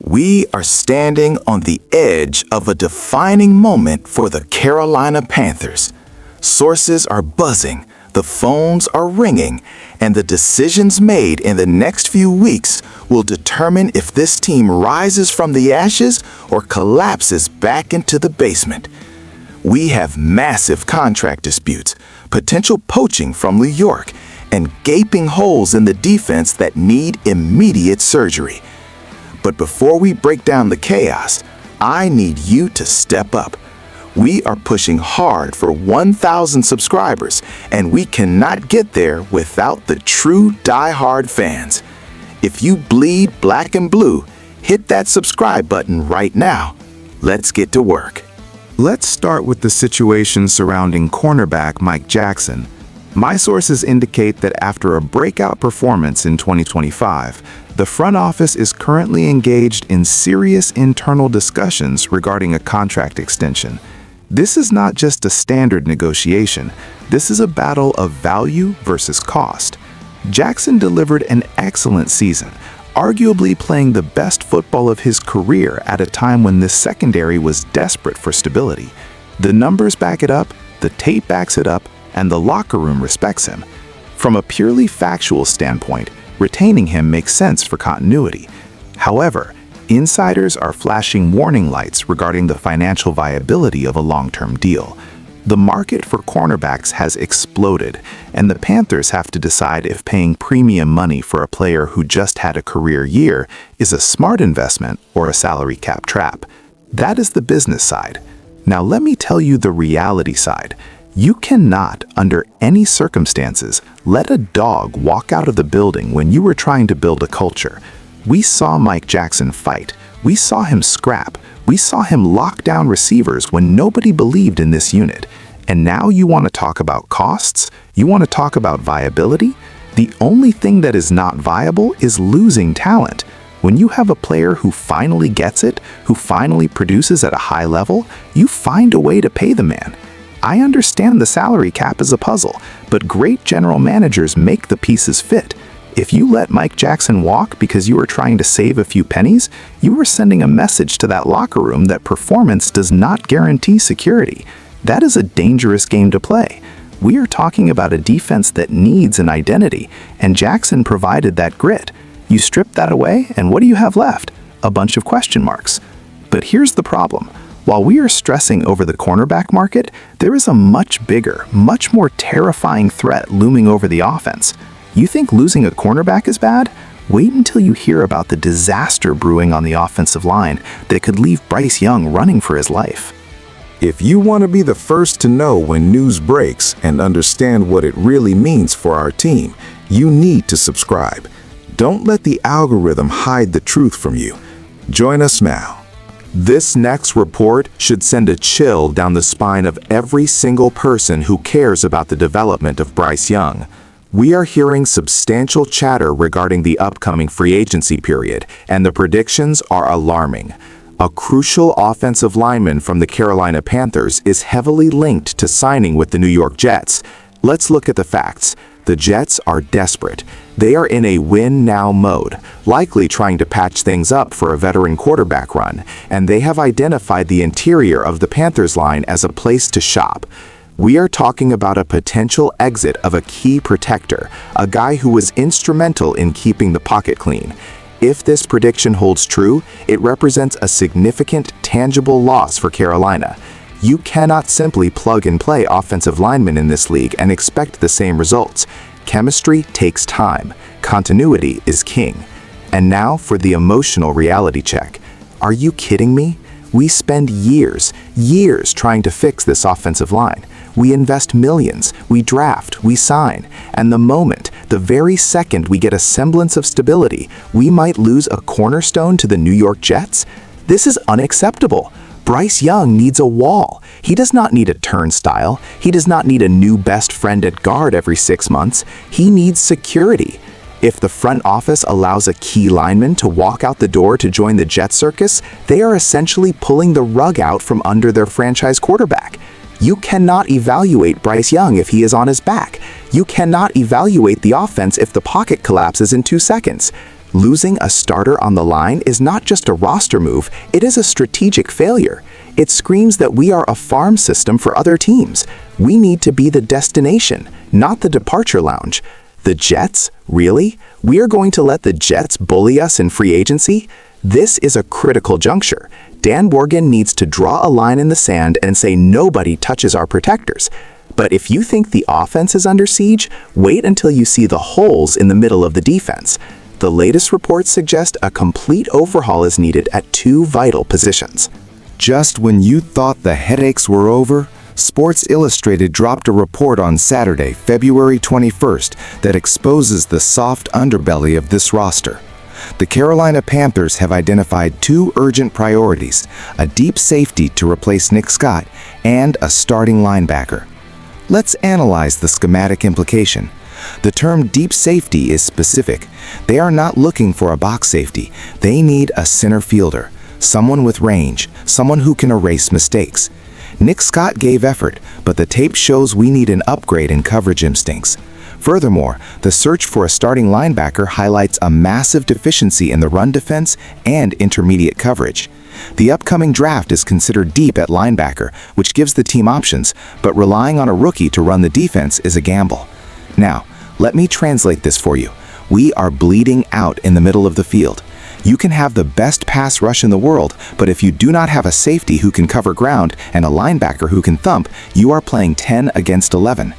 We are standing on the edge of a defining moment for the Carolina Panthers. Sources are buzzing, the phones are ringing, and the decisions made in the next few weeks will determine if this team rises from the ashes or collapses back into the basement. We have massive contract disputes, potential poaching from New York, and gaping holes in the defense that need immediate surgery. But before we break down the chaos, I need you to step up. We are pushing hard for 1,000 subscribers, and we cannot get there without the true die-hard fans. If you bleed black and blue, hit that subscribe button right now. Let's get to work. Let's start with the situation surrounding cornerback Mike Jackson. My sources indicate that after a breakout performance in 2025, the front office is currently engaged in serious internal discussions regarding a contract extension. This is not just a standard negotiation. This is a battle of value versus cost. Jackson delivered an excellent season, arguably playing the best football of his career at a time when this secondary was desperate for stability. The numbers back it up, the tape backs it up, and the locker room respects him. From a purely factual standpoint, retaining him makes sense for continuity. However, insiders are flashing warning lights regarding the financial viability of a long-term deal. The market for cornerbacks has exploded, and the Panthers have to decide if paying premium money for a player who just had a career year is a smart investment or a salary cap trap. That is the business side. Now let me tell you the reality side. You cannot, under any circumstances, let a dog walk out of the building when you were trying to build a culture. We saw Mike Jackson fight. We saw him scrap. We saw him lock down receivers when nobody believed in this unit. And now you want to talk about costs? You want to talk about viability? The only thing that is not viable is losing talent. When you have a player who finally gets it, who finally produces at a high level, you find a way to pay the man. I understand the salary cap is a puzzle, but great general managers make the pieces fit. If you let Mike Jackson walk because you are trying to save a few pennies, you are sending a message to that locker room that performance does not guarantee security. That is a dangerous game to play. We are talking about a defense that needs an identity, and Jackson provided that grit. You strip that away, and what do you have left? A bunch of question marks. But here's the problem. While we are stressing over the cornerback market, there is a much bigger, much more terrifying threat looming over the offense. You think losing a cornerback is bad? Wait until you hear about the disaster brewing on the offensive line that could leave Bryce Young running for his life. If you want to be the first to know when news breaks and understand what it really means for our team, you need to subscribe. Don't let the algorithm hide the truth from you. Join us now. This next report should send a chill down the spine of every single person who cares about the development of Bryce Young. We are hearing substantial chatter regarding the upcoming free agency period, and the predictions are alarming. A crucial offensive lineman from the Carolina Panthers is heavily linked to signing with the New York Jets. Let's look at the facts. The Jets are desperate. They are in a win-now mode, likely trying to patch things up for a veteran quarterback run, and they have identified the interior of the Panthers line as a place to shop. We are talking about a potential exit of a key protector, a guy who was instrumental in keeping the pocket clean. If this prediction holds true, it represents a significant, tangible loss for Carolina. You cannot simply plug and play offensive linemen in this league and expect the same results. Chemistry takes time. Continuity is king. And now for the emotional reality check. Are you kidding me? We spend years trying to fix this offensive line. We invest millions, we draft, we sign, and the very second we get a semblance of stability, we might lose a cornerstone to the New York Jets? This is unacceptable. Bryce Young needs a wall. He does not need a turnstile. He does not need a new best friend at guard every 6 months. He needs security. If the front office allows a key lineman to walk out the door to join the Jet circus, they are essentially pulling the rug out from under their franchise quarterback. You cannot evaluate Bryce Young if he is on his back. You cannot evaluate the offense if the pocket collapses in 2 seconds. Losing a starter on the line is not just a roster move, it is a strategic failure. It screams that we are a farm system for other teams. We need to be the destination, not the departure lounge. The Jets? Really? We are going to let the Jets bully us in free agency? This is a critical juncture. Dan Morgan needs to draw a line in the sand and say nobody touches our protectors. But if you think the offense is under siege, wait until you see the holes in the middle of the defense. The latest reports suggest a complete overhaul is needed at two vital positions. Just when you thought the headaches were over, Sports Illustrated dropped a report on Saturday, February 21st, that exposes the soft underbelly of this roster. The Carolina Panthers have identified two urgent priorities: a deep safety to replace Nick Scott and a starting linebacker. Let's analyze the schematic implication. The term deep safety is specific. They are not looking for a box safety. They need a center fielder, someone with range, someone who can erase mistakes. Nick Scott gave effort, but the tape shows we need an upgrade in coverage instincts. Furthermore, the search for a starting linebacker highlights a massive deficiency in the run defense and intermediate coverage. The upcoming draft is considered deep at linebacker, which gives the team options, but relying on a rookie to run the defense is a gamble. Now, let me translate this for you. We are bleeding out in the middle of the field. You can have the best pass rush in the world, but if you do not have a safety who can cover ground and a linebacker who can thump, you are playing 10 against 11.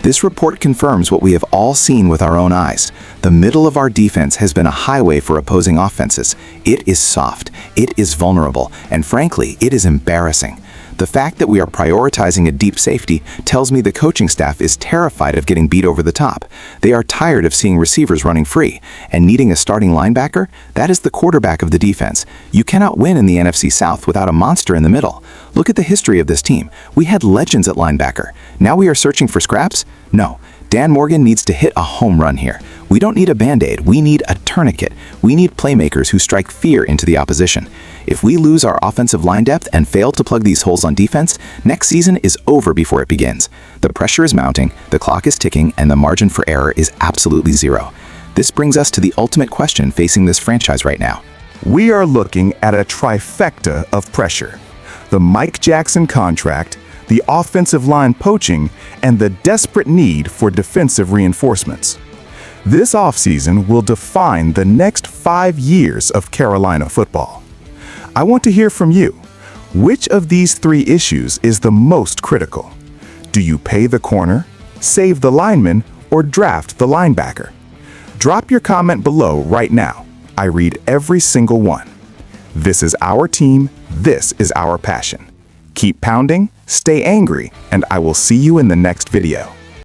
This report confirms what we have all seen with our own eyes. The middle of our defense has been a highway for opposing offenses. It is soft, it is vulnerable, and frankly, it is embarrassing. The fact that we are prioritizing a deep safety tells me the coaching staff is terrified of getting beat over the top. They are tired of seeing receivers running free, and needing a starting linebacker, that is the quarterback of the defense. You cannot win in the NFC South without a monster in the middle. Look at the history of this team. We had legends at linebacker. Now we are searching for scraps? No. Dan Morgan needs to hit a home run here. We don't need a Band-Aid, we need a tourniquet. We need playmakers who strike fear into the opposition. If we lose our offensive line depth and fail to plug these holes on defense, next season is over before it begins. The pressure is mounting, the clock is ticking, and the margin for error is absolutely zero. This brings us to the ultimate question facing this franchise right now. We are looking at a trifecta of pressure: the Mike Jackson contract, the offensive line poaching, and the desperate need for defensive reinforcements. This offseason will define the next 5 years of Carolina football. I want to hear from you. Which of these three issues is the most critical? Do you pay the corner, save the lineman, or draft the linebacker? Drop your comment below right now. I read every single one. This is our team. This is our passion. Keep pounding, stay angry, and I will see you in the next video.